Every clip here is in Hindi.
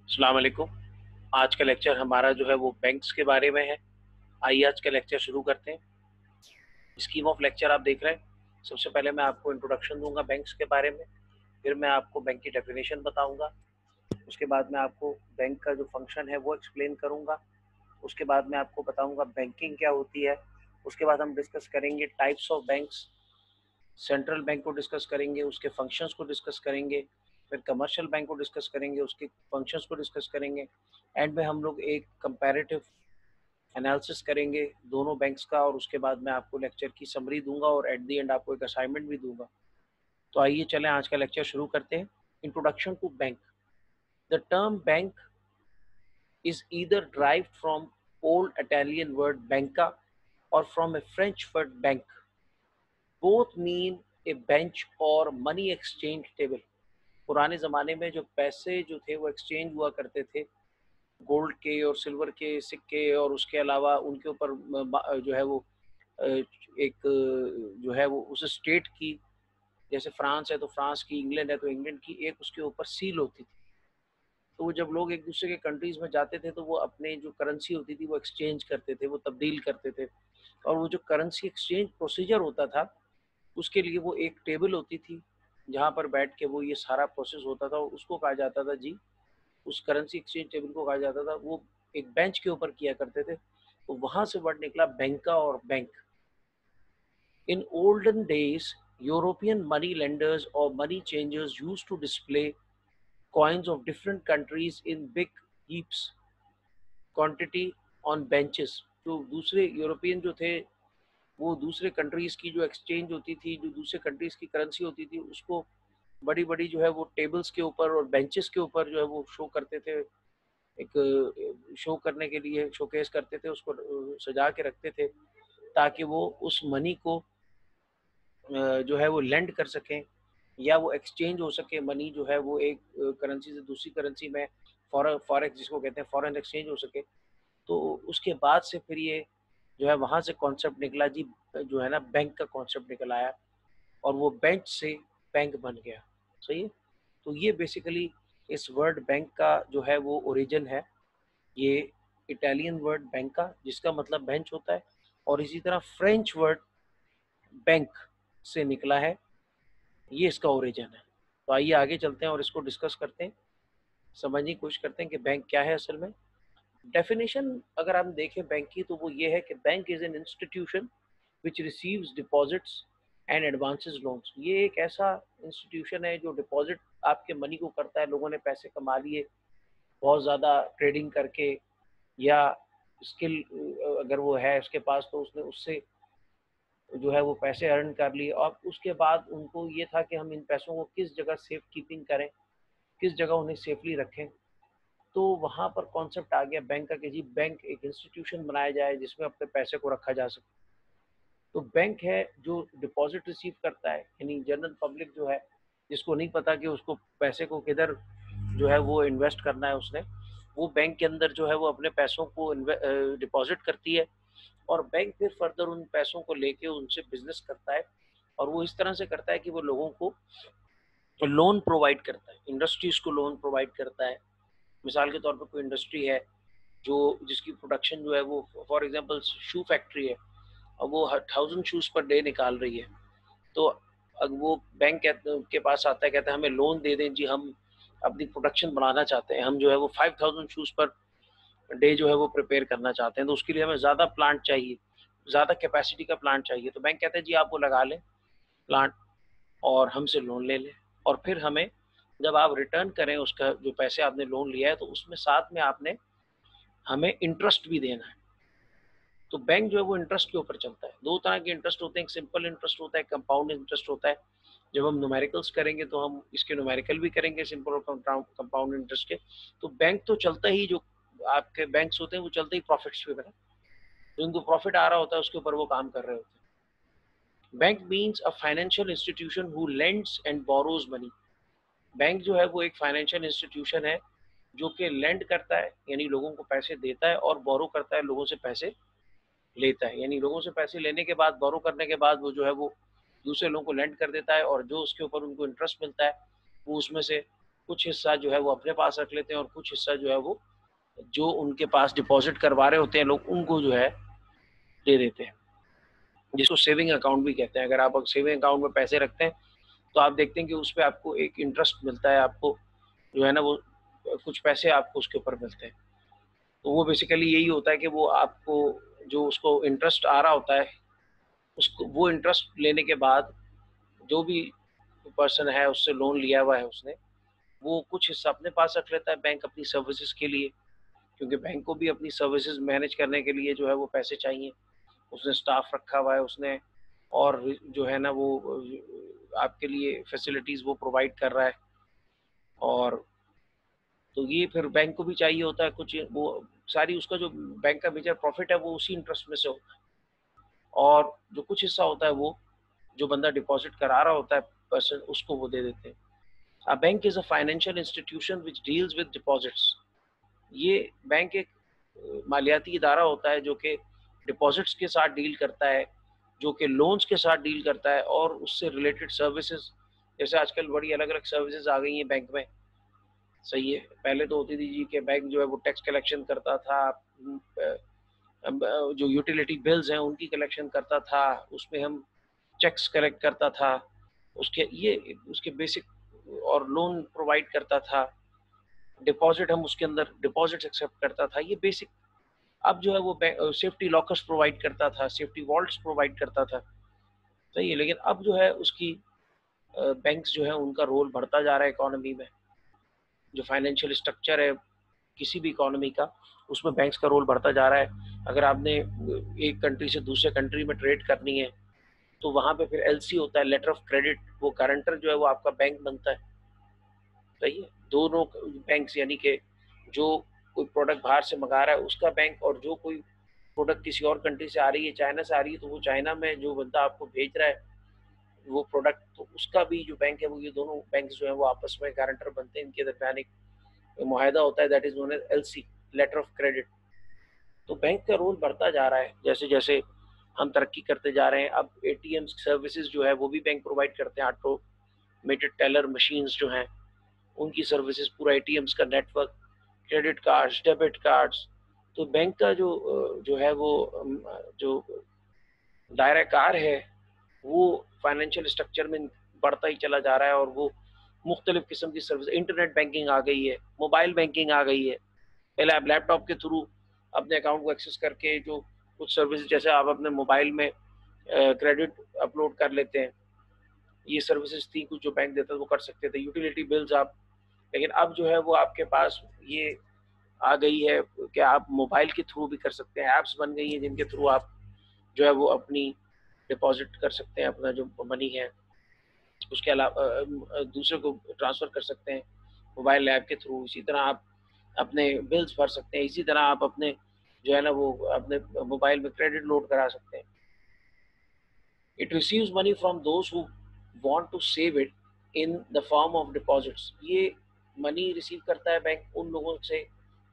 अस्सलाम वालेकुम। आज का लेक्चर हमारा जो है वो बैंक्स के बारे में है। आइए आज का लेक्चर शुरू करते हैं। स्कीम ऑफ लेक्चर आप देख रहे हैं। सबसे पहले मैं आपको इंट्रोडक्शन दूंगा बैंक्स के बारे में, फिर मैं आपको बैंक की डेफिनेशन बताऊंगा, उसके बाद मैं आपको बैंक का जो फंक्शन है वो एक्सप्लेन करूंगा, उसके बाद मैं आपको बताऊंगा बैंकिंग क्या होती है, उसके बाद हम डिस्कस करेंगे types of banks, central bank को डिस्कस करेंगे, उसके फंक्शंस को डिस्कस करेंगे, फिर कमर्शियल बैंक को डिस्कस करेंगे, उसके फंक्शंस को डिस्कस करेंगे, एंड में हम लोग एक कंपैरेटिव एनालिसिस करेंगे दोनों बैंक्स का, और उसके बाद मैं आपको लेक्चर की समरी दूंगा और एट द एंड आपको एक असाइनमेंट भी दूंगा। तो आइए चलें आज का लेक्चर शुरू करते हैं। Introduction to bank. The term bank is either derived from old Italian word banca or from a French word bank. Both mean a bench or money exchange table. पुराने ज़माने में जो पैसे जो थे वो एक्सचेंज हुआ करते थे, गोल्ड के और सिल्वर के सिक्के, और उसके अलावा उनके ऊपर जो है वो एक जो है वो उस स्टेट की, जैसे फ्रांस है तो फ्रांस की, इंग्लैंड है तो इंग्लैंड की, एक उसके ऊपर सील होती थी। तो वो जब लोग एक दूसरे के कंट्रीज में जाते थे तो वो अपने जो करेंसी होती थी वो एक्सचेंज करते थे, वो तब्दील करते थे। और वो जो करेंसी एक्सचेंज प्रोसीजर होता था उसके लिए वो एक टेबल होती थी जहाँ पर बैठ के वो ये सारा प्रोसेस होता था, उसको कहा जाता था जी, उस करेंसी एक्सचेंज टेबल को कहा जाता था, वो एक बेंच के ऊपर किया करते थे। तो वहां से वर्ड निकला बैंका और bank. In olden days European money lenders और money changers used to display coins of different countries in big heaps quantity on benches। जो दूसरे यूरोपियन जो थे वो दूसरे कंट्रीज की जो एक्सचेंज होती थी, जो दूसरे कंट्रीज की करेंसी होती थी, उसको बड़ी बड़ी जो है वो टेबल्स के ऊपर और बेंचेस के ऊपर जो है वो शो करते थे। एक शो करने के लिए शोकेस करते थे, उसको सजा के रखते थे ताकि वो उस मनी को जो है वो लेंड कर सकें या वो एक्सचेंज हो सके। मनी जो है वो एक करेंसी से दूसरी करेंसी में फॉरेक्स जिसको कहते हैं फॉरेन एक्सचेंज हो सके। तो उसके बाद से फिर ये जो है वहाँ से कॉन्सेप्ट निकला जी, जो है ना बैंक का कॉन्सेप्ट निकल आया, और वो बेंच से बैंक बन गया। सही है। तो ये बेसिकली इस वर्ड बैंक का जो है वो ओरिजिन है। ये इटालियन वर्ड बैंका जिसका मतलब बेंच होता है, और इसी तरह फ्रेंच वर्ड बैंक से निकला है, ये इसका ओरिजिन है। तो आइए आगे चलते हैं और इसको डिस्कस करते हैं, समझने की कोशिश करते हैं कि बैंक क्या है असल में। डेफिनेशन अगर हम देखें बैंक की तो वो ये है कि bank is an institution which receives deposits and advances loans. ये एक ऐसा इंस्टीट्यूशन है जो डिपॉजिट आपके मनी को करता है। लोगों ने पैसे कमा लिए बहुत ज़्यादा ट्रेडिंग करके, या स्किल अगर वो है उसके पास तो उसने उससे जो है वो पैसे अर्न कर लिए, और उसके बाद उनको ये था कि हम इन पैसों को किस जगह सेफ कीपिंग करें, किस जगह उन्हें सेफली रखें। तो वहाँ पर कॉन्सेप्ट आ गया बैंक का कि जी बैंक एक इंस्टीट्यूशन बनाया जाए जिसमें अपने पैसे को रखा जा सके। तो बैंक है जो डिपॉजिट रिसीव करता है, यानी जनरल पब्लिक जो है जिसको नहीं पता कि उसको पैसे को किधर जो है वो इन्वेस्ट करना है उसने, वो बैंक के अंदर जो है वो अपने पैसों को डिपॉजिट करती है, और बैंक फिर फर्दर उन पैसों को लेके उनसे बिजनेस करता है। और वो इस तरह से करता है कि वो लोगों को लोन प्रोवाइड करता है, इंडस्ट्रीज को लोन प्रोवाइड करता है। मिसाल के तौर पर कोई इंडस्ट्री है जो जिसकी प्रोडक्शन जो है वो फॉर एग्जांपल शू फैक्ट्री है, और वो 1000 शूज पर डे निकाल रही है। तो अब वो बैंक के पास आता है, कहता है हमें लोन दे दें जी, हम अपनी प्रोडक्शन बढ़ाना चाहते हैं, हम जो है वो 5000 शूज पर डे जो है वो प्रिपेयर करना चाहते हैं, तो उसके लिए हमें ज़्यादा प्लांट चाहिए, ज़्यादा कैपेसिटी का प्लांट चाहिए। तो बैंक कहता है जी आप वो लगा लें प्लांट, और हमसे लोन ले लें, और फिर हमें जब आप रिटर्न करें उसका जो पैसे आपने लोन लिया है तो उसमें साथ में आपने हमें इंटरेस्ट भी देना है। तो बैंक जो है वो इंटरेस्ट के ऊपर चलता है। दो तरह के इंटरेस्ट होते हैं, एक सिंपल इंटरेस्ट होता है, कंपाउंड इंटरेस्ट होता है। जब हम न्यूमेरिकल्स करेंगे तो हम इसके न्यूमेरिकल भी करेंगे, सिंपल और कंपाउंड इंटरेस्ट के। तो बैंक तो चलता ही, जो आपके बैंक्स होते हैं वो चलते ही प्रॉफिट्स पे बना, जो उनको प्रॉफिट आ रहा होता है उसके ऊपर वो काम कर रहे होते हैं। Bank means a financial institution who lends and borrows money. Bank जो है वो एक फाइनेंशियल इंस्टीट्यूशन है जो कि लेंड करता है, यानी लोगों को पैसे देता है, और बोरो करता है, लोगों से पैसे लेता है, यानी लोगों से पैसे लेने के बाद, बोरो करने के बाद वो जो है वो दूसरे लोगों को लेंड कर देता है, और जो उसके ऊपर उनको इंटरेस्ट मिलता है वो उसमें से कुछ हिस्सा जो है वो अपने पास रख लेते हैं और कुछ हिस्सा जो है वो जो उनके पास डिपॉजिट करवा रहे होते हैं लोग, उनको जो है दे देते हैं, जिसको सेविंग अकाउंट भी कहते हैं। अगर आप सेविंग अकाउंट में पैसे रखते हैं तो आप देखते हैं कि उस पर आपको एक इंटरेस्ट मिलता है, आपको जो है ना वो कुछ पैसे आपको उसके ऊपर मिलते हैं। तो वो बेसिकली यही होता है कि वो आपको जो उसको इंटरेस्ट आ रहा होता है, उसको वो इंटरेस्ट लेने के बाद जो भी पर्सन है उससे लोन लिया हुआ है उसने, वो कुछ हिस्सा अपने पास रख लेता है बैंक अपनी सर्विसेज के लिए, क्योंकि बैंक को भी अपनी सर्विसेज मैनेज करने के लिए जो है वो पैसे चाहिए। उसने स्टाफ रखा हुआ है उसने, और जो है ना वो आपके लिए फैसिलिटीज़ वो प्रोवाइड कर रहा है, और तो ये फिर बैंक को भी चाहिए होता है कुछ, वो सारी उसका जो बैंक का मेजर प्रॉफिट है वो उसी इंटरेस्ट में से होता है, और जो कुछ हिस्सा होता है वो जो बंदा डिपॉजिट करा रहा होता है पर्सन, उसको वो दे देते हैं। A bank is a financial institution which deals with deposits. ये बैंक एक मालियाती इदारा होता है जो कि डिपॉजिट्स के साथ डील करता है, जो कि लोन्स के साथ डील करता है, और उससे रिलेटेड सर्विसेज, जैसे आजकल बड़ी अलग अलग सर्विसेज आ गई हैं बैंक में। सही है, पहले तो होती थी जी कि बैंक जो है वो टैक्स कलेक्शन करता था, जो यूटिलिटी बिल्स हैं उनकी कलेक्शन करता था, उसमें हम चेक्स कलेक्ट करता था, उसके बेसिक और लोन प्रोवाइड करता था, डिपॉजिट हम उसके अंदर डिपॉजिट एक्सेप्ट करता था, ये बेसिक। अब जो है वो सेफ्टी लॉकर्स प्रोवाइड करता था, सेफ्टी वॉल्ट्स प्रोवाइड करता था। सही है, लेकिन अब जो है उसकी बैंक्स जो है उनका रोल बढ़ता जा रहा है इकोनॉमी में। जो फाइनेंशियल स्ट्रक्चर है किसी भी इकोनॉमी का, उसमें बैंक्स का रोल बढ़ता जा रहा है। अगर आपने एक कंट्री से दूसरे कंट्री में ट्रेड करनी है तो वहाँ पे फिर एलसी होता है, लेटर ऑफ क्रेडिट, वो गारंटर जो है वो आपका बैंक बनता है। सही है, दोनों बैंक्स, यानी कि जो कोई प्रोडक्ट बाहर से मंगा रहा है उसका बैंक, और जो कोई प्रोडक्ट किसी और कंट्री से आ रही है, चाइना से आ रही है, तो वो चाइना में जो बंदा आपको भेज रहा है वो प्रोडक्ट, तो उसका भी जो बैंक है वो, ये दोनों बैंक जो है वो आपस में गारंटर बनते हैं, इनके दरमियान एक मुआहदा होता है, that is known as LC, letter of credit. तो बैंक का रोल बढ़ता जा रहा है जैसे जैसे हम तरक्की करते जा रहे हैं। अब एटीएम सर्विसेज जो है वो भी बैंक प्रोवाइड करते हैं, ऑटोमेटेड टेलर मशीन्स जो हैं उनकी सर्विसेज, पूरा एटीएम्स का network, credit cards, debit cards. तो बैंक का जो है वो जो दायरा कार है वो फाइनेंशियल स्ट्रक्चर में बढ़ता ही चला जा रहा है, और वो मुख्तलिफ किस्म की सर्विस, इंटरनेट बैंकिंग आ गई है, मोबाइल बैंकिंग आ गई है। पहले आप लैपटॉप के थ्रू अपने अकाउंट को एक्सेस करके जो कुछ सर्विस, जैसे आप अपने मोबाइल में क्रेडिट अपलोड कर लेते हैं, ये सर्विसेज थी कुछ जो बैंक देता था, वो कर सकते थे, यूटिलिटी बिल्स आप। लेकिन अब जो है वो आपके पास ये आ गई है कि आप मोबाइल के थ्रू भी कर सकते हैं, ऐप्स बन गई हैं जिनके थ्रू आप जो है वो अपनी डिपॉजिट कर सकते हैं, अपना जो मनी है उसके अलावा दूसरे को ट्रांसफ़र कर सकते हैं मोबाइल ऐप के थ्रू। इसी तरह आप अपने बिल्स भर सकते हैं, इसी तरह आप अपने जो है ना वो अपने मोबाइल में क्रेडिट लोड करा सकते हैं। It receives money from those who want to save it in the form of deposits. ये मनी रिसीव करता है बैंक उन लोगों से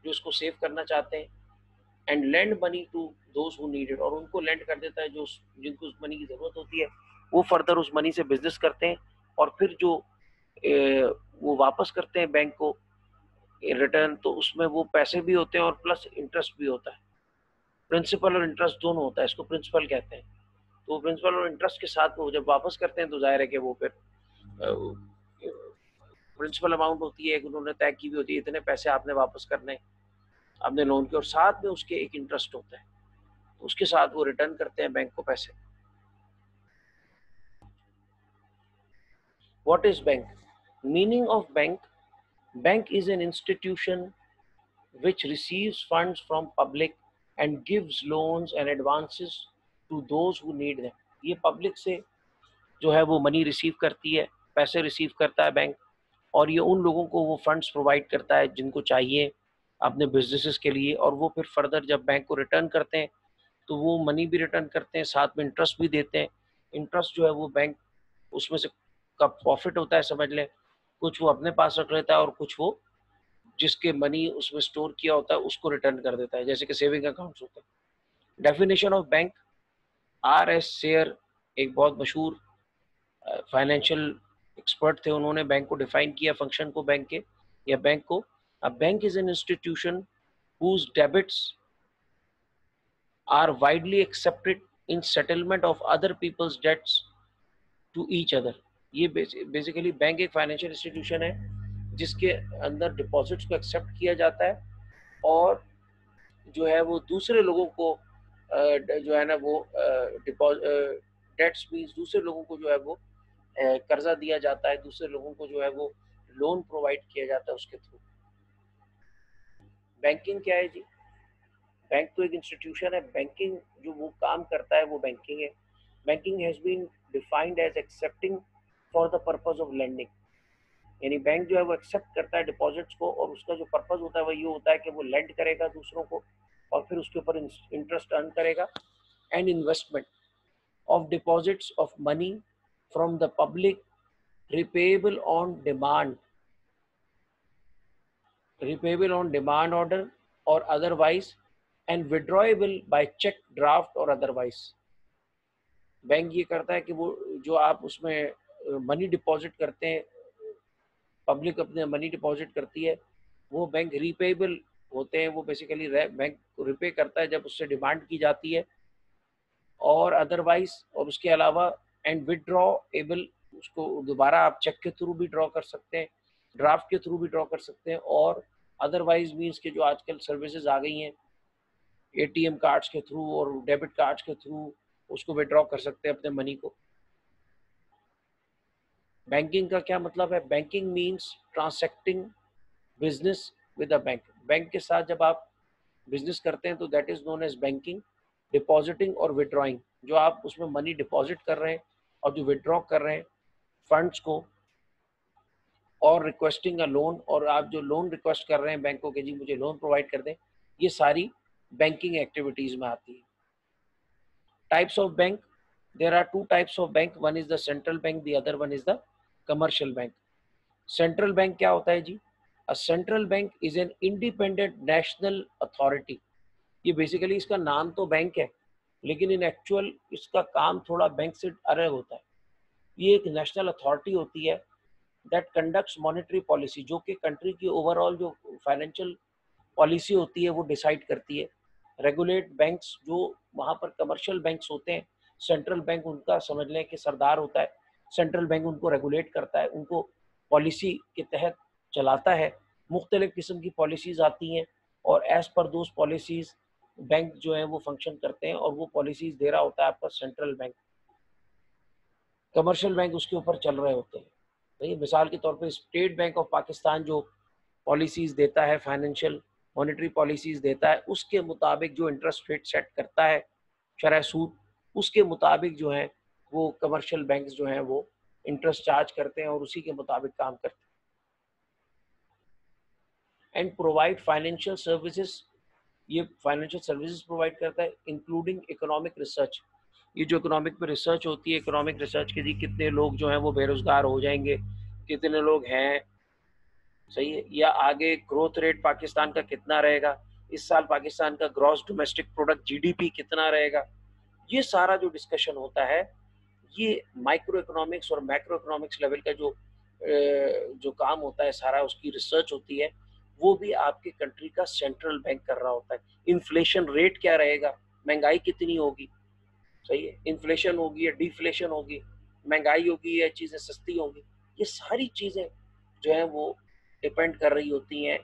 जो इसको सेव करना चाहते हैं, and lend money to those who need it, और उनको लेंड कर देता है जो जिनको उस मनी की ज़रूरत होती है, वो फर्दर उस मनी से बिजनेस करते हैं, और फिर जो वो वापस करते हैं बैंक को रिटर्न, तो उसमें वो पैसे भी होते हैं और प्लस इंटरेस्ट भी होता है। प्रिंसिपल और इंटरेस्ट दोनों होता है, इसको प्रिंसिपल कहते हैं। तो प्रिंसिपल और इंटरेस्ट के साथ वो जब वापस करते हैं तो जाहिर है कि वो फिर प्रिंसिपल अमाउंट होती है, उन्होंने तय की भी होती है, इतने पैसे आपने वापस करने अपने लोन के, और साथ में उसके एक इंटरेस्ट होता है, तो उसके साथ वो रिटर्न करते हैं बैंक को पैसे। What is bank? Meaning of bank: bank is an institution which receives funds from public and gives loans and advances to those who need them। ये पब्लिक से जो है वो मनी रिसीव करती है, पैसे रिसीव करता है बैंक, और ये उन लोगों को वो फंड्स प्रोवाइड करता है जिनको चाहिए अपने बिजनेसेस के लिए, और वो फिर फर्दर जब बैंक को रिटर्न करते हैं तो वो मनी भी रिटर्न करते हैं, साथ में इंटरेस्ट भी देते हैं। इंटरेस्ट जो है वो बैंक उसमें से का प्रॉफिट होता है समझ लें, कुछ वो अपने पास रख लेता है और कुछ वो जिसके मनी उसमें स्टोर किया होता है उसको रिटर्न कर देता है, जैसे कि सेविंग अकाउंट्स होते हैं। Definition of bank: R S share एक बहुत मशहूर फाइनेंशियल एक्सपर्ट थे, उन्होंने बैंक को डिफाइन किया, फंक्शन को बैंक के या बैंक को। A bank is an institution whose debits are widely accepted in settlement of other people's debts to each other। ये बेसिकली बैंक एक फाइनेंशियल इंस्टीट्यूशन है जिसके अंदर डिपॉजिट्स को एक्सेप्ट किया जाता है और जो है वो दूसरे लोगों को जो है ना वो डेट्स मीन्स दूसरे लोगों को जो है वो कर्जा दिया जाता है, दूसरे लोगों को जो है वो लोन प्रोवाइड किया जाता है उसके थ्रू। बैंकिंग क्या है जी? बैंक तो एक इंस्टीट्यूशन है, बैंकिंग जो वो काम करता है वो बैंकिंग है। Banking has been defined as accepting for the purpose of lending, यानी बैंक जो है वो एक्सेप्ट करता है डिपॉजिट्स को और उसका जो पर्पज होता है वो ये होता है कि वो लेंड करेगा दूसरों को और फिर उसके ऊपर इंटरेस्ट अर्न करेगा। And investment of deposits of money from the public repayable on demand, repayable on demand order or otherwise and withdrawable by check, draft or otherwise। Bank ये करता है कि वो जो आप उसमें मनी डिपॉजिट करते हैं, पब्लिक अपने मनी डिपॉजिट करती है, वो बैंक रिपेबल होते हैं, वो बेसिकली बैंक रिपे करता है जब उससे डिमांड की जाती है और अदरवाइज और उसके अलावा एंड विदड्रॉएबल, उसको दोबारा आप चेक के थ्रू भी ड्रॉ कर सकते हैं, ड्राफ्ट के थ्रू भी ड्रॉ कर सकते हैं और अदरवाइज मीन्स के जो आजकल सर्विसेज आ गई हैं एटीएम कार्ड्स के थ्रू और डेबिट कार्ड्स के थ्रू उसको विड्रॉ कर सकते हैं अपने मनी को। बैंकिंग का क्या मतलब है? Banking means transacting business with a bank. Bank के साथ जब आप बिजनेस करते हैं तो that is known as banking. Depositing और विड्रॉइंग, जो आप उसमें मनी डिपॉजिट कर रहे हैं और जो विड्रॉ कर रहे हैं फंड्स को, और रिक्वेस्टिंग अ लोन, और आप जो लोन रिक्वेस्ट कर रहे हैं बैंकों के, जी मुझे लोन प्रोवाइड कर दें, ये सारी बैंकिंग एक्टिविटीज में आती है। Types of bank, there are two types of bank, one is the central bank, the other one is the commercial bank. Central bank क्या होता है जी? A central bank is an independent national authority. ये बेसिकली इसका नाम तो बैंक है लेकिन इन एक्चुअल इसका काम थोड़ा बैंक से अलग होता है। ये एक नेशनल अथॉरिटी होती है दैट कंडक्ट्स मॉनेटरी पॉलिसी, जो कि कंट्री की ओवरऑल जो फाइनेंशियल पॉलिसी होती है वो डिसाइड करती है। रेगुलेट बैंक्स, जो वहाँ पर कमर्शियल बैंक्स होते हैं, सेंट्रल बैंक उनका समझ लें कि सरदार होता है, सेंट्रल बैंक उनको रेगुलेट करता है, उनको पॉलिसी के तहत चलाता है। मुख्तलिफ किस्म की पॉलिसीज़ आती हैं और as per those policies bank जो है वो फंक्शन करते हैं और वो पॉलिसीज़ दे रहा होता है आपका सेंट्रल बैंक। कमर्शियल बैंक उसके ऊपर चल रहे होते हैं। तो मिसाल के तौर पे स्टेट बैंक ऑफ पाकिस्तान जो पॉलिसीज़ देता है, फाइनेंशियल मॉनेटरी पॉलिसीज़ देता है, उसके मुताबिक जो इंटरेस्ट रेट सेट करता है, शरह सूद, उसके मुताबिक जो है वो कमर्शियल बैंक्स जो हैं वो इंटरेस्ट चार्ज करते हैं और उसी के मुताबिक काम करते हैं। एंड प्रोवाइड फाइनेंशियल सर्विसेज, ये फाइनेंशियल सर्विसेज प्रोवाइड करता है इंक्लूडिंग इकोनॉमिक रिसर्च। ये जो इकोनॉमिक में रिसर्च होती है, इकोनॉमिक रिसर्च के लिए कितने लोग जो हैं वो बेरोजगार हो जाएंगे, कितने लोग हैं, सही है, या आगे ग्रोथ रेट पाकिस्तान का कितना रहेगा, इस साल पाकिस्तान का ग्रॉस डोमेस्टिक प्रोडक्ट जीडीपी कितना रहेगा, ये सारा जो डिस्कशन होता है ये माइक्रो इकोनॉमिक्स और मैक्रो इकोनॉमिक्स लेवल का जो काम होता है, सारा उसकी रिसर्च होती है, वो भी आपके कंट्री का सेंट्रल बैंक कर रहा होता है। इन्फ्लेशन रेट क्या रहेगा, महंगाई कितनी होगी, सही है, इन्फ्लेशन होगी या डिफ्लेशन होगी, महंगाई होगी या चीज़ें सस्ती होंगी, ये सारी चीज़ें जो है वो डिपेंड कर रही होती हैं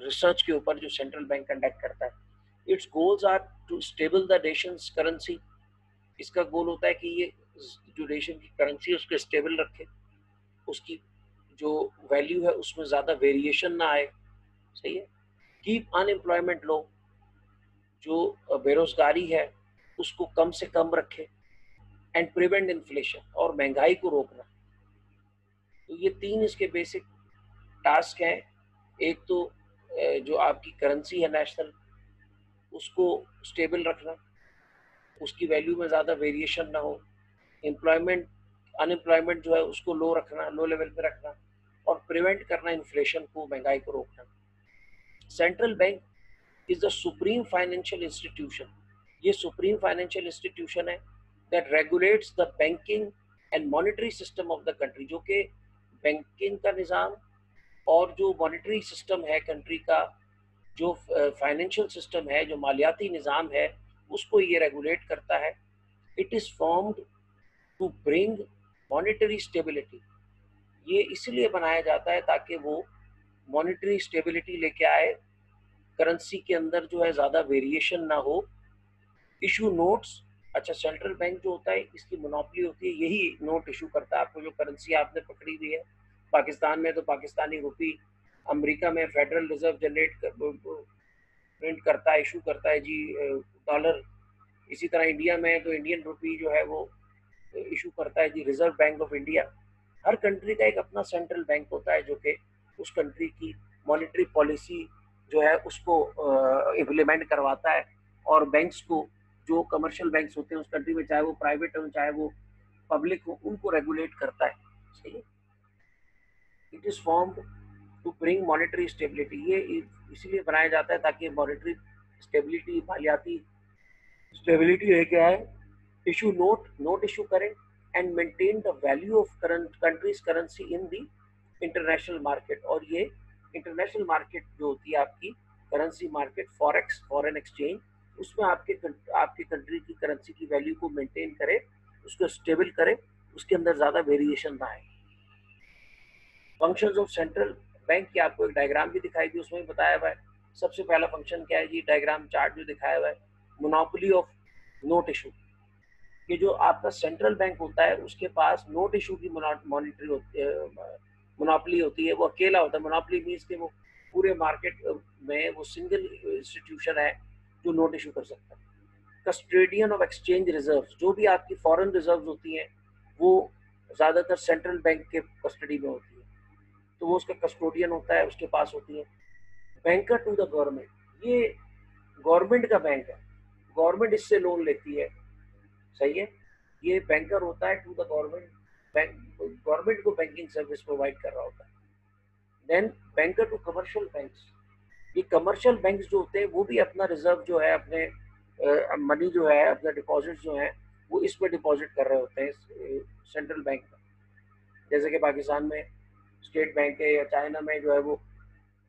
रिसर्च के ऊपर जो सेंट्रल बैंक कंडक्ट करता है। Its goals are to stable the nation's currency. इसका गोल होता है कि ये जो नेशन की करेंसी है उसको स्टेबल रखे, उसकी जो वैल्यू है उसमें ज़्यादा वेरिएशन ना आए, सही है। कीप अनएम्प्लॉयमेंट लो, जो बेरोजगारी है उसको कम से कम रखे। एंड प्रिवेंट इन्फ्लेशन, और महंगाई को रोकना। तो ये तीन इसके बेसिक टास्क हैं। एक तो जो आपकी करेंसी है नेशनल, उसको स्टेबल रखना, उसकी वैल्यू में ज़्यादा वेरिएशन ना हो। एम्प्लॉयमेंट, अनएम्प्लॉयमेंट जो है उसको लो रखना, लो लेवल पे रखना, और प्रिवेंट करना इन्फ्लेशन को, महंगाई को रोकना। Central bank is the supreme financial institution. ये सुप्रीम फाइनेंशियल इंस्टीट्यूशन है that regulates the banking and monetary system of the country, जो कि बैंकिंग का निज़ाम और जो मॉनेटरी सिस्टम है कंट्री का, जो फाइनेंशियल सिस्टम है, जो मालियाती निज़ाम है, उसको ये रेगुलेट करता है। It is formed to bring monetary stability. ये इसलिए बनाया जाता है ताकि वो मॉनेटरी स्टेबिलिटी लेके आए, करेंसी के अंदर जो है ज़्यादा वेरिएशन ना हो। इशू नोट्स, अच्छा सेंट्रल बैंक जो होता है इसकी मोनोपोली होती है, यही नोट इशू करता है। आपको जो करेंसी आपने पकड़ी हुई है पाकिस्तान में तो पाकिस्तानी रुपी, अमेरिका में फेडरल रिजर्व प्रिंट करता है, इशू करता है जी डॉलर। इसी तरह इंडिया में तो इंडियन रुपी जो है वो इशू करता है जी रिजर्व बैंक ऑफ इंडिया। हर कंट्री का एक अपना सेंट्रल बैंक होता है जो कि उस कंट्री की मॉनेटरी पॉलिसी जो है उसको इम्प्लीमेंट करवाता है, और बैंक्स को, जो कमर्शियल बैंक्स होते हैं उस कंट्री में, चाहे वो प्राइवेट हो चाहे वो पब्लिक हो, उनको रेगुलेट करता है। सही है। It is formed to bring monetary stability. ये इसीलिए बनाया जाता है ताकि मॉनेटरी स्टेबिलिटी, मालियाती स्टेबिलिटी लेके आए। इशू नोट इशू करें and maintain the value of current countries currency in the international market. और ये इंटरनेशनल मार्केट जो होती है आपकी currency market, forex, foreign exchange, उसमें आपके कंट्री की करेंसी की वैल्यू को मेंटेन करे, उसको स्टेबल करे, उसके अंदर ज़्यादा वेरिएशन ना आए। फंक्शंस ऑफ सेंट्रल बैंक की आपको एक डायग्राम भी दिखाई दी, उसमें भी बताया हुआ है। सबसे पहला फंक्शन क्या है जी, डायग्राम चार्ट जो दिखाया हुआ है, मोनोपोली ऑफ नोट इशू। कि जो आपका सेंट्रल बैंक होता है उसके पास नोट इशू की मॉनिटरी होती है, मोनोपोली होती है, वो अकेला होता है। मोनोपोली मीन्स कि वो पूरे मार्केट में वो सिंगल इंस्टीट्यूशन है जो नोट इशू कर सकता है। कस्टोडियन ऑफ एक्सचेंज रिजर्व, जो भी आपकी फॉरेन रिजर्व होती हैं वो ज़्यादातर सेंट्रल बैंक के कस्टडी में होती है, तो वो उसका कस्टोडियन होता है, उसके पास होती है। बैंकर टू द गवर्नमेंट, ये गवर्नमेंट का बैंक है, गवर्नमेंट इससे लोन लेती है। सही है। ये बैंकर होता है to the government, bank government को बैंकिंग सर्विस प्रोवाइड कर रहा होता है। Then banker to commercial banks, ये कमर्शियल बैंक्स जो होते हैं वो भी अपना रिजर्व जो है, अपने मनी जो है, अपना डिपॉजिट जो है वो इसमें डिपॉजिट कर रहे होते हैं सेंट्रल बैंक में। जैसे कि पाकिस्तान में स्टेट बैंक है, या चाइना में जो है वो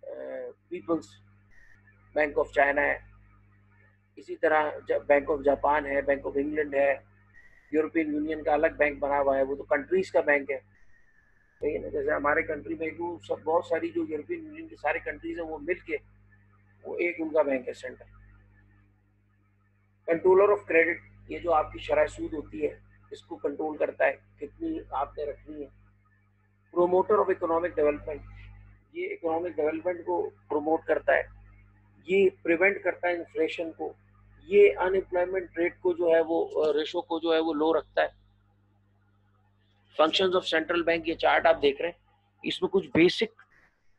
पीपल्स बैंक ऑफ चाइना है। इसी तरह बैंक ऑफ जापान है, बैंक ऑफ इंग्लैंड है, यूरोपियन यूनियन का अलग बैंक बना हुआ है, वो तो कंट्रीज का बैंक है। सही है ना। जैसे हमारे कंट्री में वो सब बहुत सारी जो यूरोपियन यूनियन की सारी कंट्रीज हैं वो मिलके वो एक उनका बैंक है सेंटर। कंट्रोलर ऑफ क्रेडिट, ये जो आपकी शरह सूद होती है इसको कंट्रोल करता है, कितनी आपने रखनी है। प्रोमोटर ऑफ इकोनॉमिक डेवलपमेंट, ये इकोनॉमिक डेवलपमेंट को प्रमोट करता है, ये प्रिवेंट करता है इन्फ्लेशन को, ये अनएम्प्लॉयमेंट रेट को जो है वो रेशो को जो है वो लो रखता है। फंक्शंस ऑफ सेंट्रल बैंक, ये चार्ट आप देख रहे हैं, इसमें कुछ बेसिक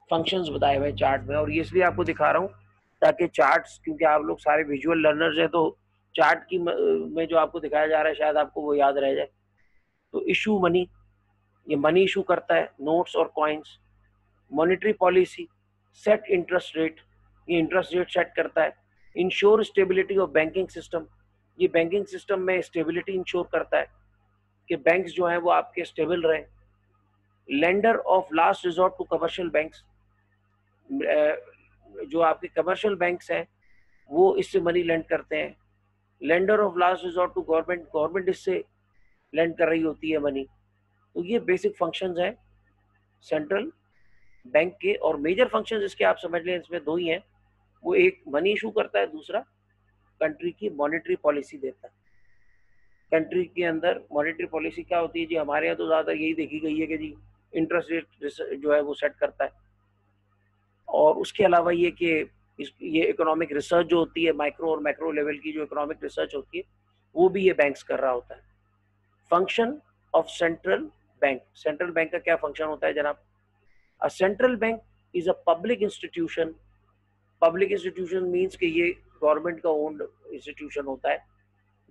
फंक्शंस बताए हुए हैं चार्ट में, और ये इसलिए आपको दिखा रहा हूँ ताकि चार्ट्स, क्योंकि आप लोग सारे विजुअल लर्नर्स हैं, तो चार्ट की में जो आपको दिखाया जा रहा है शायद आपको वो याद रह जाए। तो इशू मनी, ये मनी इशू करता है, नोट्स और coins. Monetary policy, set interest rate, ये इंटरेस्ट रेट सेट करता है। Ensure stability of banking system, ये बैंकिंग सिस्टम में स्टेबिलिटी इंश्योर करता है कि बैंक्स जो हैं वो आपके स्टेबल रहें। Lender of last resort to commercial banks, जो आपके कमर्शियल बैंक्स हैं वो इससे मनी लेंड करते हैं। Lender of last resort to government, government इससे लेंड कर रही होती है मनी। तो ये बेसिक फंक्शंस हैं सेंट्रल बैंक के, और मेजर फंक्शंस इसके आप समझ लें इसमें दो ही हैं। वो एक मनी इशू करता है, दूसरा कंट्री की मॉनेटरी पॉलिसी देता है। कंट्री के अंदर मॉनेटरी पॉलिसी क्या होती है जी, हमारे यहाँ तो ज़्यादा यही देखी गई है कि जी इंटरेस्ट रेट जो है वो सेट करता है, और उसके अलावा ये कि ये इकोनॉमिक रिसर्च जो होती है, माइक्रो और मैक्रो लेवल की जो इकोनॉमिक रिसर्च होती है वो भी ये बैंक्स कर रहा होता है। Function of central bank, central bank का क्या फंक्शन होता है जनाब? अ central bank is a public institution. Public institution means कि ये गवर्नमेंट का ओन्ड इंस्टीट्यूशन होता है।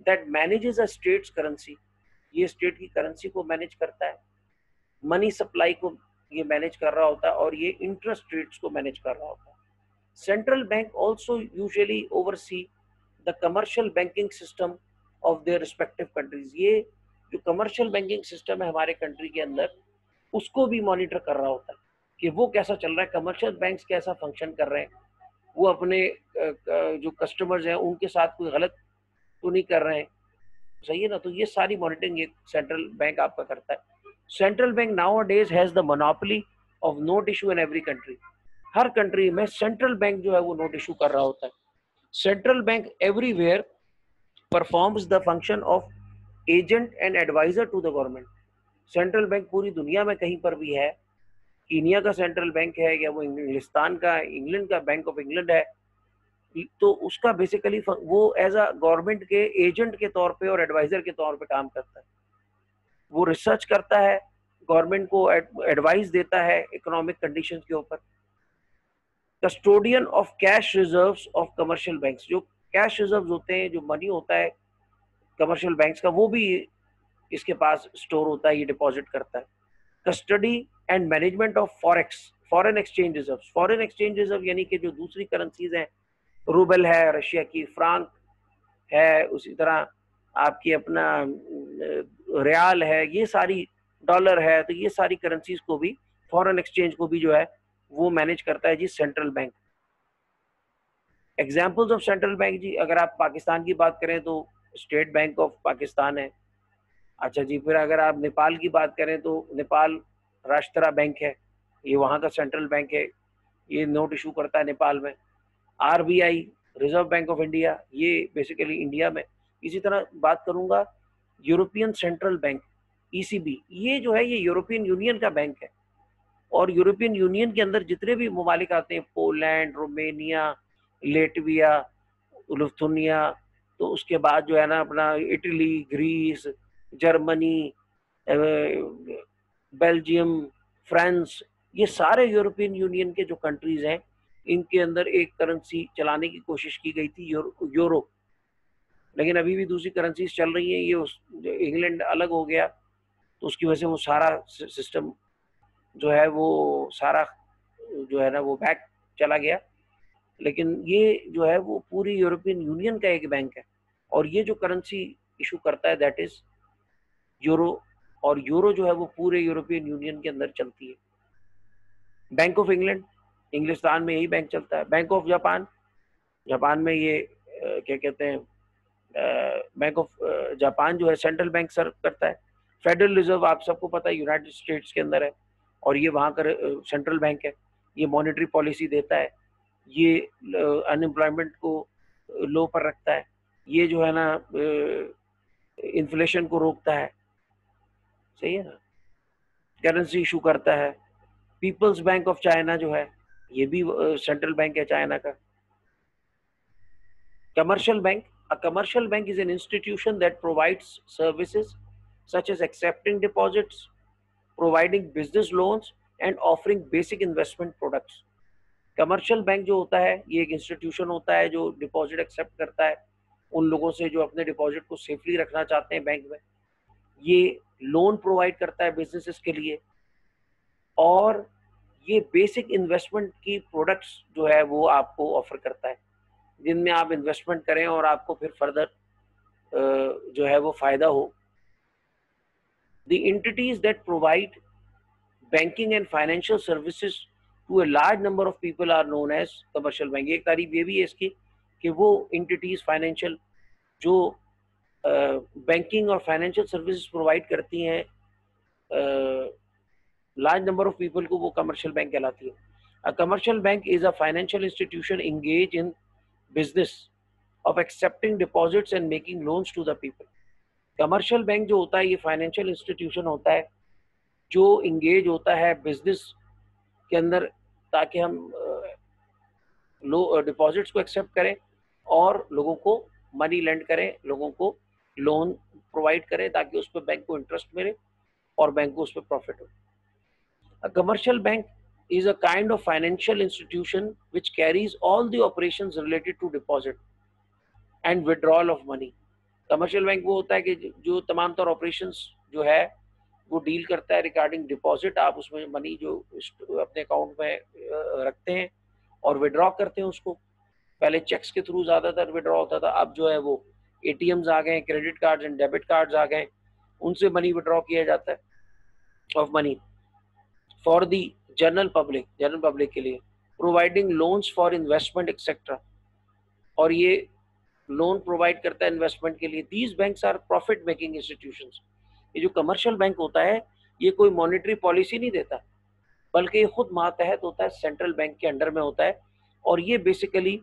That manages a states currency, ये स्टेट की करेंसी को मैनेज करता है। मनी सप्लाई को ये मैनेज कर रहा होता है, और ये इंटरेस्ट रेट्स को मैनेज कर रहा होता है। Central bank also usually oversee the commercial banking system of their respective countries, ये जो कमर्शियल बैंकिंग सिस्टम है हमारे कंट्री के अंदर, उसको भी मॉनिटर कर रहा होता है कि वो कैसा चल रहा है, कमर्शियल बैंक्स कैसा फंक्शन कर रहे हैं, वो अपने जो कस्टमर्स हैं उनके साथ कोई गलत तो नहीं कर रहे हैं, सही है ना? तो ये सारी मॉनिटरिंग एक सेंट्रल बैंक आपका करता है। Central bank nowadays has the monopoly of note issue in every country. हर कंट्री में सेंट्रल बैंक जो है वो नोट इशू कर रहा होता है। Central bank everywhere performs the function of agent and adviser to the government. Central bank पूरी दुनिया में कहीं पर भी है, कीनिया का सेंट्रल बैंक है या वो इंग्लिस्तान का, इंग्लैंड का बैंक ऑफ इंग्लैंड है, तो उसका बेसिकली वो एज अ गवर्नमेंट के एजेंट के तौर पे और एडवाइजर के तौर पे काम करता है। वो रिसर्च करता है, गवर्नमेंट को एडवाइस देता है इकोनॉमिक कंडीशंस के ऊपर। Custodian of cash reserves of commercial banks, जो कैश रिजर्व्स होते हैं, जो मनी होता है कमर्शियल बैंक्स का, वो भी इसके पास स्टोर होता है, ये डिपॉजिट करता है। Custody and management of forex, foreign exchange reserve. Foreign exchange reserve यानी कि जो दूसरी करेंसीज हैं, रूबल है रशिया की, फ्रांक है, उसी तरह आपकी अपना रियाल है, ये सारी डॉलर है, तो ये सारी करेंसीज को भी, फॉरेन एक्सचेंज को भी जो है वो मैनेज करता है जी central bank. Examples of central bank जी, अगर आप पाकिस्तान की बात करें तो स्टेट बैंक ऑफ पाकिस्तान है। अच्छा जी, फिर अगर आप नेपाल की बात करें तो नेपाल राष्ट्रा बैंक है, ये वहाँ का सेंट्रल बैंक है, ये नोट इशू करता है नेपाल में। RBI, reserve Bank of India, ये बेसिकली इंडिया में। इसी तरह बात करूंगा यूरोपियन सेंट्रल बैंक, ईसीबी, ये जो है ये यूरोपियन यूनियन का बैंक है, और यूरोपियन यूनियन के अंदर जितने भी ममालिक आते हैं, पोलैंड, रोमेनिया, लेटविया, लुफ्थुनिया, तो उसके बाद जो है ना अपना Italy, Greece, Germany, Belgium, France, ये सारे यूरोपियन यूनियन के जो कंट्रीज हैं, इनके अंदर एक करेंसी चलाने की कोशिश की गई थी, यूरो। लेकिन अभी भी दूसरी करेंसीज चल रही हैं, ये इंग्लैंड अलग हो गया तो उसकी वजह से वो सारा सिस्टम जो है वो सारा जो है ना वो बैक चला गया। लेकिन ये जो है वो पूरी यूरोपियन यूनियन का एक बैंक है, और ये जो करेंसी इशू करता है दैट इज यूरो, और यूरो जो है वो पूरे यूरोपियन यूनियन के अंदर चलती है। बैंक ऑफ इंग्लैंड, इंग्लिस्तान में यही बैंक चलता है। बैंक ऑफ जापान, जापान में ये क्या कहते हैं, बैंक ऑफ जापान जो है सेंट्रल बैंक सर्व करता है। फेडरल रिजर्व आप सबको पता है यूनाइटेड स्टेट्स के अंदर है, और ये वहाँ का सेंट्रल बैंक है, ये मॉनेटरी पॉलिसी देता है, ये अनएम्प्लॉयमेंट को लो पर रखता है, ये जो है ना इन्फ्लेशन को रोकता है, सही है ना, करेंसी इशू करता है। पीपल्स बैंक ऑफ चाइना जो है, ये भी सेंट्रल बैंक है चाइना का। Commercial bank. A commercial bank is an institution that provides services such as accepting deposits, providing business loans and offering basic investment products. Commercial bank जो होता है ये एक इंस्टीट्यूशन होता है जो डिपॉजिट एक्सेप्ट करता है उन लोगों से जो अपने डिपॉजिट को सेफली रखना चाहते हैं बैंक में। ये लोन प्रोवाइड करता है बिजनेसेस के लिए, और ये बेसिक इन्वेस्टमेंट की प्रोडक्ट्स जो है वो आपको ऑफर करता है, जिनमें आप इन्वेस्टमेंट करें और आपको फिर फर्दर जो है वो फायदा हो। The entities that provide banking and financial services to a large number of people are known as commercial bank। एक तारीफ ये भी है इसकी कि वो entities फाइनेंशियल जो बैंकिंग और फाइनेंशियल सर्विसेज प्रोवाइड करती हैं लार्ज नंबर ऑफ पीपल को, वो कमर्शियल बैंक कहलाती है। A commercial bank is a financial institution engage in business of accepting deposits and making loans to the people. Commercial bank जो होता है ये फाइनेंशियल इंस्टीट्यूशन होता है जो इंगेज होता है बिजनेस के अंदर, ताकि हम डिपॉजिट्स को एक्सेप्ट करें और लोगों को मनी लेंड करें, लोगों को लोन प्रोवाइड करें ताकि उस पर बैंक को इंटरेस्ट मिले और बैंक को उस पर प्रॉफिट हो। A commercial bank is a kind of financial institution which carries all the operations related to deposit and withdrawal of money। Commercial bank वो होता है कि जो तमाम तर ऑपरेशंस जो है वो डील करता है रिगार्डिंग डिपॉजिट, आप उसमें मनी जो अपने अकाउंट में रखते हैं और विड्रॉ करते हैं उसको। पहले चेक्स के थ्रू ज़्यादातर विड्रॉ होता था, अब जो है वो एटीएम्स आ गए, credit cards and debit cards आ गए, उनसे मनी विड्रॉ किया जाता है of money for the general public के लिए, providing loans for investment etcetera, और ये लोन प्रोवाइड करता है इन्वेस्टमेंट के लिए। These banks are profit making institutions. ये जो कमर्शियल बैंक होता है ये कोई मॉनेटरी पॉलिसी नहीं देता, बल्कि ये खुद मातहत होता है, सेंट्रल बैंक के अंडर में होता है, और ये बेसिकली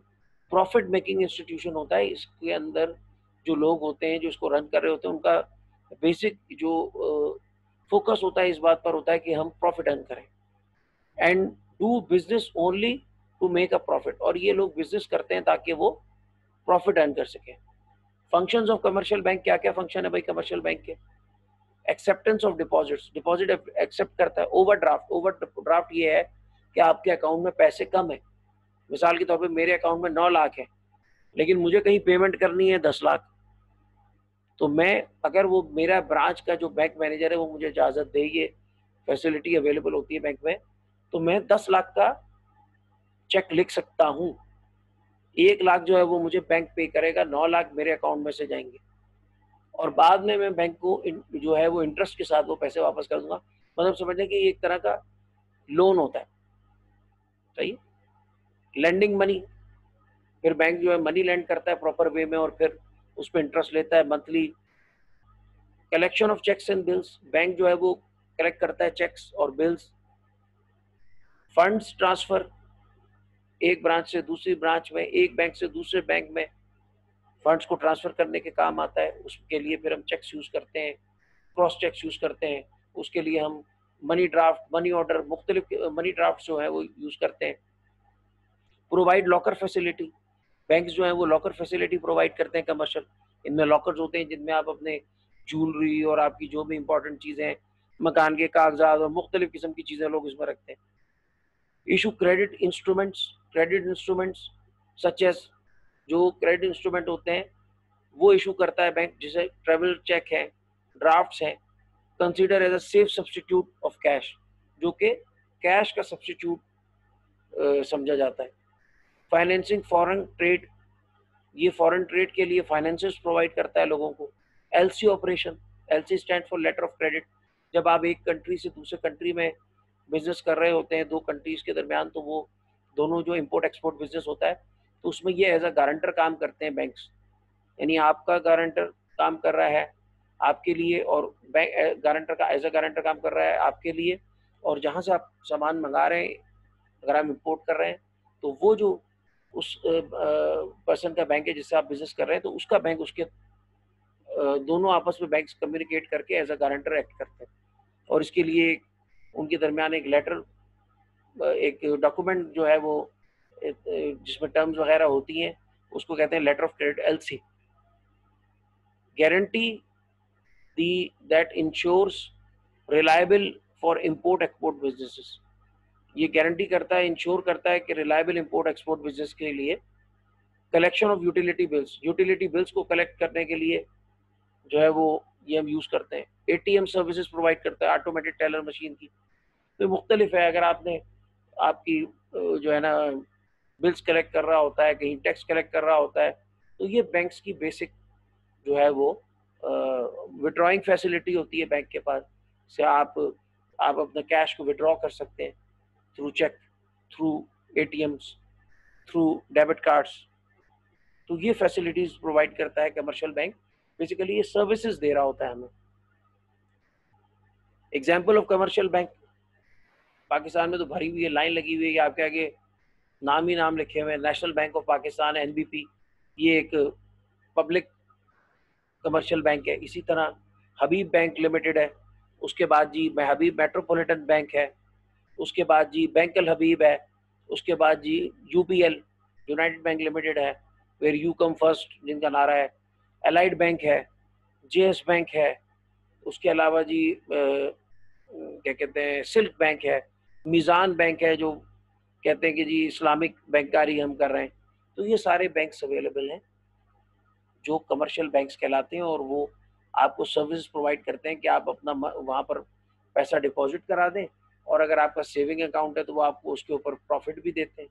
प्रॉफिट मेकिंग इंस्टीट्यूशन होता है। इसके अंदर जो लोग होते हैं जो इसको रन कर रहे होते हैं उनका बेसिक जो फोकस होता है इस बात पर होता है कि हम प्रॉफिट अर्न करें, and do business only to make a profit, और ये लोग बिजनेस करते हैं ताकि वो प्रॉफिट अर्न कर सकें। फंक्शंस ऑफ कमर्शियल बैंक, क्या क्या फंक्शन है भाई कमर्शियल बैंक के? Acceptance of deposits, deposit accept करता है। ओवरड्राफ्ट ये है कि आपके अकाउंट में पैसे कम है, मिसाल के तौर पे मेरे अकाउंट में 9 लाख है लेकिन मुझे कहीं पेमेंट करनी है 10 लाख, तो मैं अगर वो मेरा ब्रांच का जो बैंक मैनेजर है वो मुझे इजाज़त दे, ये फैसिलिटी अवेलेबल होती है बैंक में, तो मैं 10 लाख का चेक लिख सकता हूँ। 1 लाख जो है वो मुझे बैंक पे करेगा, 9 लाख मेरे अकाउंट में से जाएंगे, और बाद में मैं बैंक को जो है वो इंटरेस्ट के साथ वो पैसे वापस कर दूंगा। मतलब समझने कि ये एक तरह का लोन होता है, सही है। लैंडिंग मनी, फिर बैंक जो है मनी लैंड करता है प्रॉपर वे में और फिर उस पर इंटरेस्ट लेता है monthly. Collection of cheques and bills, bank जो है वो कलेक्ट करता है चेक्स और बिल्स। फंड्स ट्रांसफर, एक ब्रांच से दूसरी ब्रांच में, एक बैंक से दूसरे बैंक में फंड्स को ट्रांसफर करने के काम आता है। उसके लिए फिर हम चेक्स यूज करते हैं, क्रॉस चेक्स यूज करते हैं। उसके लिए हम मनी ड्राफ्ट, मनी ऑर्डर, मुख्तलिफ मनी ड्राफ्ट जो है वो यूज करते हैं। प्रोवाइड लॉकर फैसिलिटी, बैंक जो है वो लॉकर फैसिलिटी प्रोवाइड करते हैं कमर्शियल। इनमें लॉकर्स होते हैं जिनमें आप अपने ज्वेलरी और आपकी जो भी इंपॉर्टेंट चीज़ें हैं, मकान के कागजात और मुख्तलिफ किस्म की चीज़ें लोग इसमें रखते हैं। Issue credit instruments such as, जो क्रेडिट इंस्ट्रूमेंट होते हैं वो इशू करता है बैंक, जैसे ट्रेवल चेक है, ड्राफ्ट्स हैं। Consider as a safe substitute of cash, जो कि कैश का सब्सटीट्यूट समझा जाता है। फाइनेंसिंग फॉरेन ट्रेड, ये फॉरेन ट्रेड के लिए फाइनेंसेस प्रोवाइड करता है लोगों को। LC operation, LC stand for letter of credit, जब आप एक कंट्री से दूसरे कंट्री में बिजनेस कर रहे होते हैं दो कंट्रीज के दरमियान, तो वो दोनों जो इंपोर्ट एक्सपोर्ट बिजनेस होता है तो उसमें ये एज अ गारंटर काम करते हैं बैंक्स, यानी आपका गारंटर काम कर रहा है आपके लिए, और बैंक गारंटर का एज अ गारंटर काम कर रहा है आपके लिए, और जहाँ से आप सामान मंगा रहे हैं अगर आप इंपोर्ट कर रहे हैं तो वो जो उस पर्सन का बैंक है जिससे आप बिजनेस कर रहे हैं तो उसका बैंक, उसके दोनों आपस में बैंक्स कम्युनिकेट करके एज अ गारंटर एक्ट करते हैं, और इसके लिए उनके दरमियान एक लेटर, एक डॉक्यूमेंट जो है वो जिसमें टर्म्स वगैरह होती हैं उसको कहते हैं letter of credit, LC. Guarantee दी that insures reliable for import export businesses, ये गारंटी करता है, इंश्योर करता है कि रिलायबल इंपोर्ट एक्सपोर्ट बिजनेस के लिए। कलेक्शन ऑफ यूटिलिटी बिल्स को कलेक्ट करने के लिए जो है वो ये हम यूज़ करते हैं। एटीएम सर्विसेज प्रोवाइड करता है, ऑटोमेटेड टेलर मशीन की। तो मुख्तलिफ है, अगर आपने आपकी जो है ना बिल्स कलेक्ट कर रहा होता है, कहीं टैक्स कलेक्ट कर रहा होता है, तो ये बैंक्स की बेसिक जो है वो विड्रॉइंग फैसिलिटी होती है बैंक के पास से। आप अपने कैश को विड्रॉ कर सकते हैं through cheque, through ATMs, through debit cards. तो ये फैसिलिटीज प्रोवाइड करता है कमर्शियल बैंक, बेसिकली ये सर्विसेज दे रहा होता है हमें। Example of commercial bank, Pakistan में तो भरी हुई है, लाइन लगी हुई है कि आपके आगे नाम ही नाम लिखे हुए हैं। National bank of Pakistan, NBP, ये एक पब्लिक कमर्शियल बैंक है। इसी तरह हबीब बैंक लिमिटेड है, उसके बाद जी हबीब मेट्रोपॉलिटन बैंक है, उसके बाद जी बैंक अल हबीब है, उसके बाद जी यूपीएल यूनाइटेड बैंक लिमिटेड है, वेयर यू कम फर्स्ट जिनका नारा है, एलाइड बैंक है, जेएस बैंक है, उसके अलावा जी क्या कहते हैं सिल्क बैंक है, मीज़ान बैंक है जो कहते हैं कि जी इस्लामिक बैंकारी हम कर रहे हैं। तो ये सारे बैंक्स अवेलेबल हैं जो कमर्शियल बैंक्स कहलाते हैं, और वो आपको सर्विस प्रोवाइड करते हैं कि आप अपना वहाँ पर पैसा डिपॉजिट करा दें, और अगर आपका सेविंग अकाउंट है तो वो आपको उसके ऊपर प्रॉफिट भी देते हैं,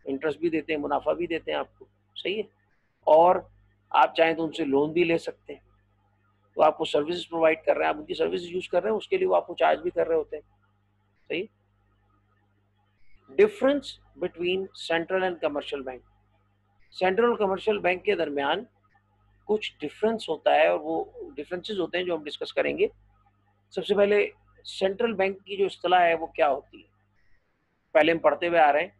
इंटरेस्ट भी देते हैं, मुनाफा भी देते हैं आपको, सही है। और आप चाहें तो उनसे लोन भी ले सकते हैं। तो आपको सर्विसेज प्रोवाइड कर रहे हैं, आप उनकी सर्विसेज यूज कर रहे हैं, उसके लिए वो आपको चार्ज भी कर रहे होते हैं। सही। Difference between central and commercial bank. Central और कमर्शियल बैंक के दरमियान कुछ डिफरेंस होता है और वो डिफरेंसेस होते हैं जो हम डिस्कस करेंगे। सबसे पहले सेंट्रल बैंक की जो इस्तिलाह है वो क्या होती है, पहले हम पढ़ते हुए आ रहे हैं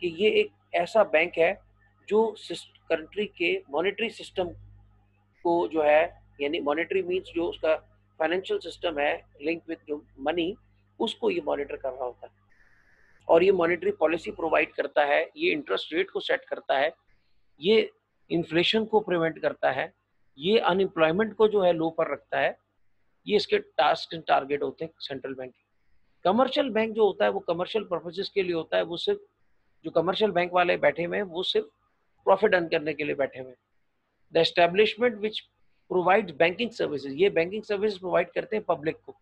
कि ये एक ऐसा बैंक है जो कंट्री के मॉनेटरी सिस्टम को जो है, यानी मॉनेटरी मीन्स जो उसका फाइनेंशियल सिस्टम है लिंक विद जो मनी, उसको ये मॉनिटर कर रहा होता है। और ये मॉनेटरी पॉलिसी प्रोवाइड करता है, ये इंटरेस्ट रेट को सेट करता है, ये इन्फ्लेशन को प्रिवेंट करता है, ये अनएम्प्लॉयमेंट को जो है लो पर रखता है। ये इसके टास्क एंड टारगेट होते हैं सेंट्रल बैंक के। कमर्शियल बैंक जो होता है वो कमर्शियल पर्पसेस के लिए होता है, वो सिर्फ जो कमर्शियल बैंक वाले बैठे हुए हैं वो सिर्फ प्रॉफिट अर्न करने के लिए बैठे हुए हैं। The establishment which provide banking services, ये बैंकिंग सर्विसेज प्रोवाइड करते हैं पब्लिक को,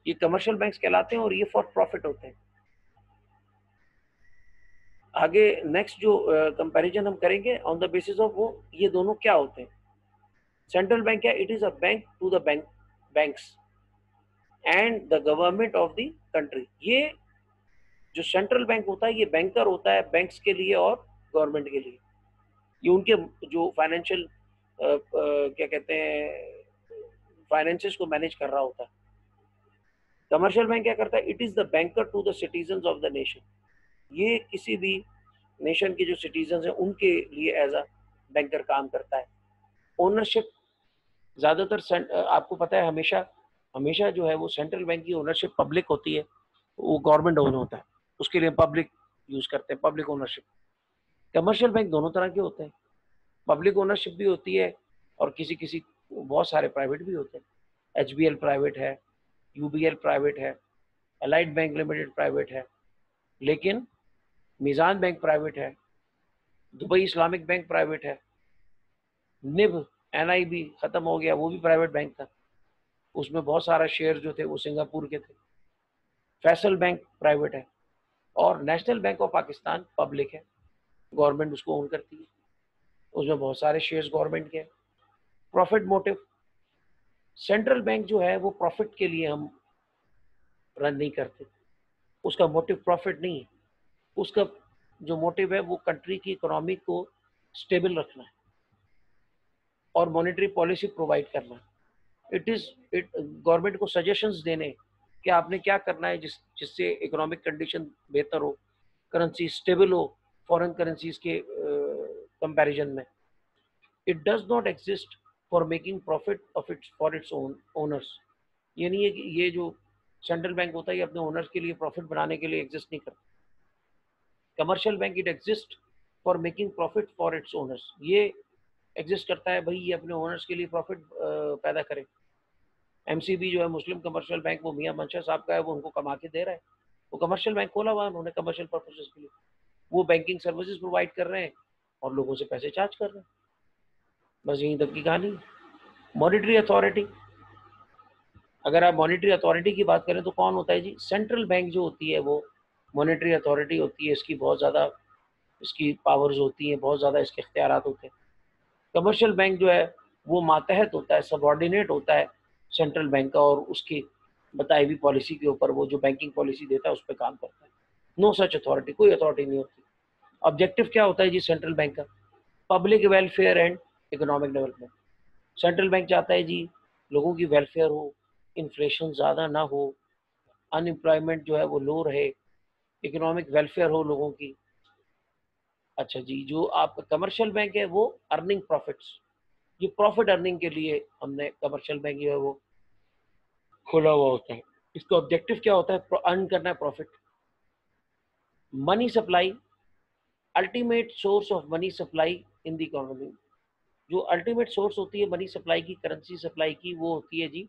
ये कमर्शियल बैंक्स कहलाते हैं और ये फॉर प्रॉफिट होते हैं। आगे नेक्स्ट जो कंपैरिजन हम करेंगे ऑन द बेसिस ऑफ वो ये दोनों क्या होते हैं। सेंट्रल बैंक है, it is a bank to the banks and the government of the country. ये जो सेंट्रल बैंक होता है ये बैंकर होता है बैंक्स के लिए और गवर्नमेंट के लिए। ये उनके जो फाइनेंशियल क्या कहते हैं फाइनेंसेस को मैनेज कर रहा होता है। कमर्शियल बैंक क्या करता है, it is the banker to the citizen of the nation. ये किसी भी नेशन के जो सिटीजन हैं उनके लिए एज अ बैंकर काम करता है। ओनरशिप ज़्यादातर आपको पता है हमेशा हमेशा जो है वो सेंट्रल बैंक की ओनरशिप पब्लिक होती है, वो गवर्नमेंट ओन होता है, उसके लिए पब्लिक यूज़ करते हैं, पब्लिक ओनरशिप। कमर्शियल बैंक दोनों तरह के होते हैं, पब्लिक ओनरशिप भी होती है और किसी किसी बहुत सारे प्राइवेट भी होते हैं। एचबीएल प्राइवेट है, यूबीएल प्राइवेट है, अलाइड बैंक लिमिटेड प्राइवेट है, लेकिन मीज़ान बैंक प्राइवेट है, दुबई इस्लामिक बैंक प्राइवेट है, निब एनआईबी ख़त्म हो गया, वो भी प्राइवेट बैंक था, उसमें बहुत सारा शेयर जो थे वो सिंगापुर के थे। फैसल बैंक प्राइवेट है और national bank of Pakistan public है, गवर्नमेंट उसको ओन करती है, उसमें बहुत सारे शेयर्स गवर्नमेंट के हैं। प्रॉफिट मोटिव, सेंट्रल बैंक जो है वो प्रॉफिट के लिए हम रन नहीं करते, उसका मोटिव प्रॉफिट नहीं है, उसका जो मोटिव है वो कंट्री की इकोनॉमी को स्टेबल रखना है और मॉनेटरी पॉलिसी प्रोवाइड करना है। इट गवर्नमेंट को सजेशंस देने कि आपने क्या करना है जिससे इकोनॉमिक कंडीशन बेहतर हो, करेंसी स्टेबल हो फॉरेन करेंसीज के कंपैरिजन में। It does not exist for making profit of its for its owners. ये नहीं है कि ये जो सेंट्रल बैंक होता है ये अपने ओनर्स के लिए प्रॉफिट बनाने के लिए एग्जिस्ट नहीं करता। Commercial bank it exist for making profit for its owners, ये एग्जिस्ट करता है भाई ये अपने ओनर्स के लिए प्रॉफिट पैदा करे। एमसीबी जो है मुस्लिम कमर्शियल बैंक, वो मियां मंशा साहब का है, वो उनको कमा के दे रहा है, वो कमर्शियल बैंक खोला हुआ उन्होंने कमर्शियल पर्पसेस के लिए, वो बैंकिंग सर्विसेज प्रोवाइड कर रहे हैं और लोगों से पैसे चार्ज कर रहे हैं, बस यहीं तक की कहानी। मॉनेटरी अथॉरिटी, अगर आप मॉनेटरी अथॉरिटी की बात करें तो कौन होता है जी, सेंट्रल बैंक जो होती है वो मॉनेटरी अथॉरिटी होती है, इसकी बहुत ज़्यादा इसकी पावर्स होती हैं, बहुत ज़्यादा इसके इख्तियारात होते हैं। कमर्शियल बैंक जो है वो मातहत होता है, सबॉर्डिनेट होता है सेंट्रल बैंक का और उसकी बताई हुई पॉलिसी के ऊपर वो जो बैंकिंग पॉलिसी देता है उस पर काम करता है। नो सच अथॉरिटी, कोई अथॉरिटी नहीं होती। ऑब्जेक्टिव क्या होता है जी सेंट्रल बैंक का, public welfare and economic development. Central bank चाहता है जी लोगों की वेलफेयर हो, इन्फ्लेशन ज़्यादा ना हो, अनएम्प्लॉयमेंट जो है वो लो रहे, इकोनॉमिक वेलफेयर हो लोगों की। अच्छा जी, जो आपका कमर्शियल बैंक है वो अर्निंग प्रॉफिट्स, ये प्रॉफिट अर्निंग के लिए हमने कमर्शियल बैंक जो है वो खोला हुआ होता है। इसका ऑब्जेक्टिव क्या होता है, अर्न करना है profit. Money supply, ultimate source of money supply in the economy, जो अल्टीमेट सोर्स होती है मनी सप्लाई की, करेंसी सप्लाई की, वो होती है जी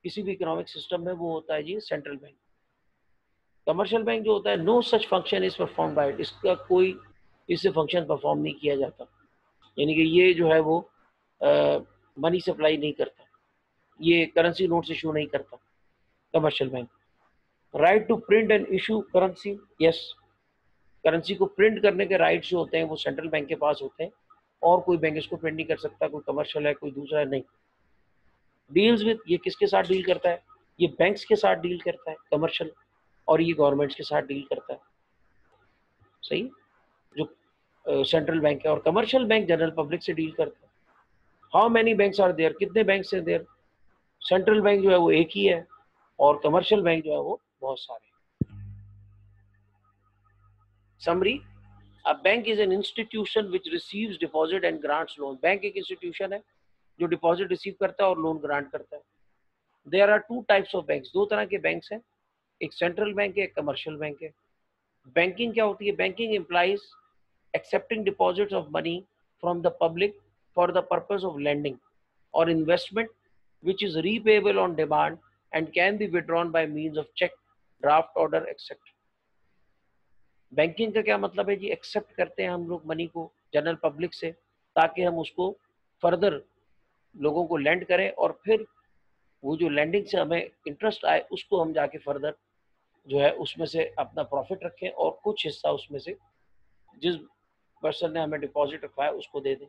किसी भी इकोनॉमिक सिस्टम में वो होता है जी सेंट्रल बैंक। कमर्शियल बैंक जो होता है no such function is perform by it, इसका कोई इससे फंक्शन परफॉर्म नहीं किया जाता, यानी कि ये जो है वो मनी सप्लाई नहीं करता, ये करेंसी नोट्स इशू नहीं करता commercial bank. Right to print and issue currency, yes, currency को प्रिंट करने के राइट्स जो होते हैं वो सेंट्रल बैंक के पास होते हैं और कोई बैंक इसको प्रिंट नहीं कर सकता, कोई कमर्शियल है कोई दूसरा है नहीं। डील्स विद, ये किसके साथ डील करता है? ये बैंक्स के साथ डील करता है, कमर्शियल, और ये गवर्नमेंट्स के साथ डील करता है। सही। जो सेंट्रल बैंक है, और कमर्शियल बैंक जनरल पब्लिक से डील करता है। How many banks are there, कितने बैंक्स हैं देयर? सेंट्रल बैंक जो है वो एक ही है, और कमर्शियल बैंक जो है वो बहुत सारे। Summary, a bank is an institution which receives deposit and grants loan. Bank एक इंस्टीट्यूशन है जो डिपॉजिट रिसीव करता है और लोन ग्रांट करता है। There are two types of banks, दो तरह के बैंक्स हैं, एक सेंट्रल बैंक है, एक कमर्शियल बैंक है। बैंकिंग क्या होती है? Banking implies accepting deposits of money from the public for the purpose of lending or investment which is repayable on demand and can be withdrawn by means of check, draft order, etc. Banking का क्या मतलब है जी? एक्सेप्ट करते हैं हम लोग मनी को जनरल पब्लिक से, ताकि हम उसको फर्दर लोगों को लेंड करें, और फिर वो जो लेंडिंग से हमें इंटरेस्ट आए उसको हम जाके फर्दर जो है उसमें से अपना प्रॉफिट रखें, और कुछ हिस्सा उसमें से जिस पर्सन ने हमें डिपॉजिट रखवाया उसको दे दें।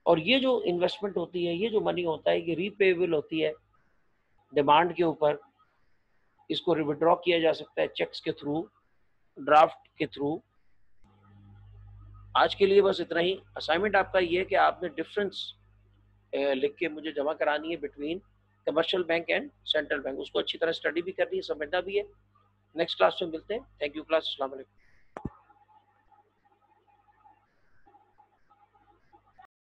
और ये जो इन्वेस्टमेंट होती है, ये जो मनी होता है, ये रीपेबल होती है डिमांड के ऊपर। इसको विड्रॉ किया जा सकता है चेक्स के थ्रू, ड्राफ्ट के थ्रू। आज के लिए बस इतना ही। असाइनमेंट आपका ये है कि आपने डिफरेंस लिख के मुझे जमा करानी है between commercial bank and central bank. उसको अच्छी तरह स्टडी भी करनी है, समझना भी है। नेक्स्ट क्लास में मिलते हैं। थैंक यू क्लास, अस्सलाम वालेकुम।